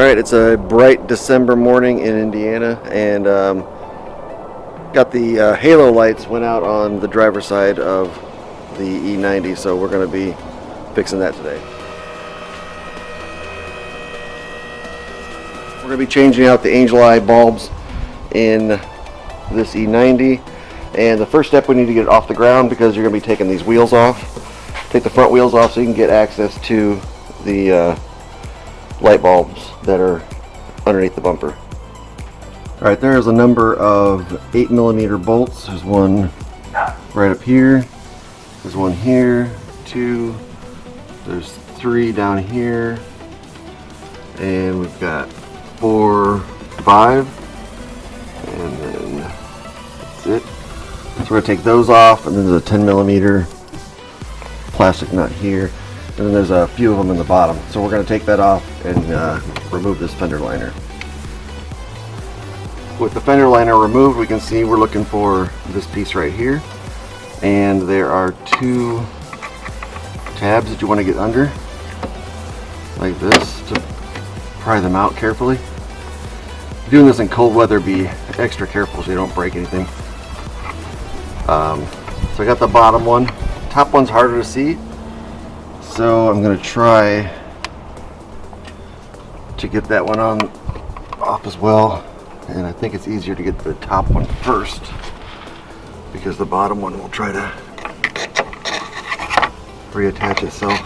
Alright, it's a bright December morning in Indiana, and got the halo lights went out on the driver's side of the E90, so we're going to be fixing that today. We're going to be changing out the Angel Eye bulbs in this E90, and the first step, we need to get it off the ground because you're going to be taking these wheels off. Take the front wheels off so you can get access to the light bulbs that are underneath the bumper. Alright, there's a number of 8mm bolts. There's one right up here. There's one here, two. There's three down here. And we've got 4, 5. And then that's it. So we're going to take those off, and then there's a 10mm plastic nut here. And then there's a few of them in the bottom. So we're going to take that off and remove this fender liner. With the fender liner removed, we can see we're looking for this piece right here. And there are 2 tabs that you want to get under, like this, to pry them out carefully. Doing this in cold weather, be extra careful so you don't break anything. So I got the bottom one. Top one's harder to see. So I'm going to try to get that one off as well, and I think it's easier to get the top one first because the bottom one will try to reattach itself.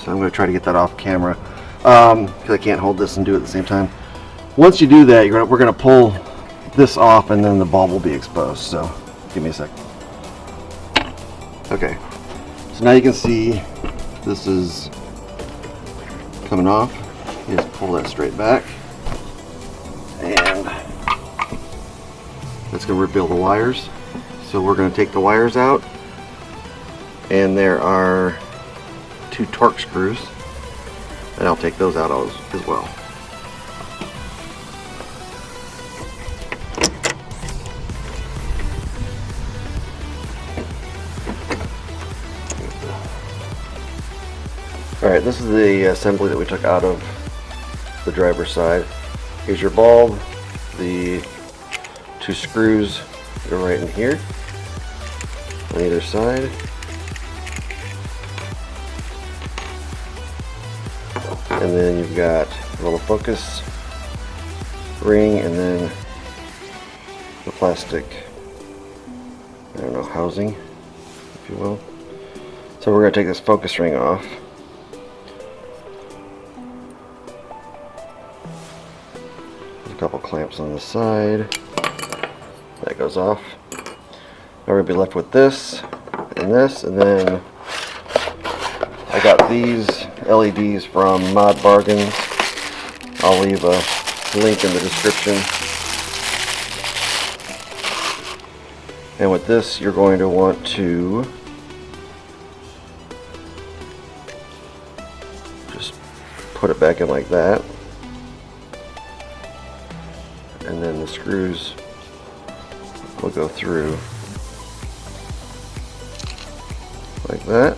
So I'm going to try to get that off camera because I can't hold this and do it at the same time. Once you do that, we're going to pull this off, and then the bulb will be exposed. So give me a sec. Okay, so now you can see this is coming off. You just pull that straight back, and that's going to reveal the wires. So we're going to take the wires out, and there are 2 torque screws, and I'll take those out as well. Alright, this is the assembly that we took out of the driver's side. Here's your bulb, the 2 screws go right in here on either side. And then you've got a little focus ring, and then the plastic, I don't know, housing, if you will. So we're going to take this focus ring off. A couple clamps on the side. That goes off. Now we're going to be left with this, and then I got these LEDs from Mod Bargains. I'll leave a link in the description. And with this, you're going to want to just put it back in like that. And then the screws will go through like that.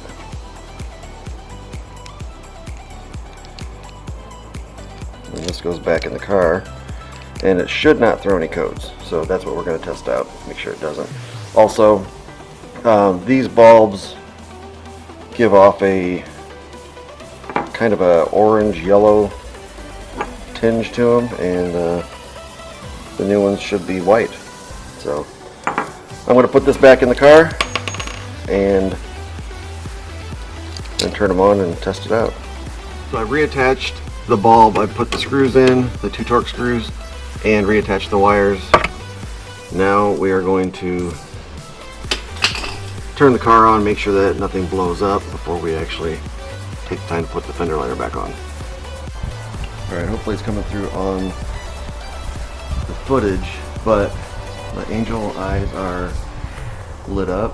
And this goes back in the car, and it should not throw any codes. So that's what we're going to test out, make sure it doesn't. Also, these bulbs give off a kind of a orange-yellow tinge to them, and the new ones should be white. So I'm going to put this back in the car and then turn them on and test it out. So I reattached the bulb. I put the screws in, the 2 torque screws, and reattached the wires. Now we are going to turn the car on, make sure that nothing blows up before we actually take the time to put the fender liner back on. Alright, hopefully it's coming through on the footage, but the Angel Eyes are lit up,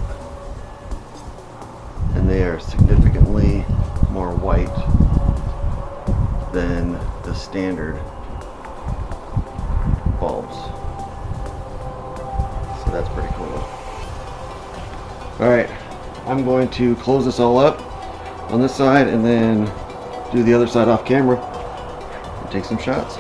and they are significantly more white than the standard bulbs. So that's pretty cool. Alright, I'm going to close this all up, on this side and then do the other side off camera and take some shots.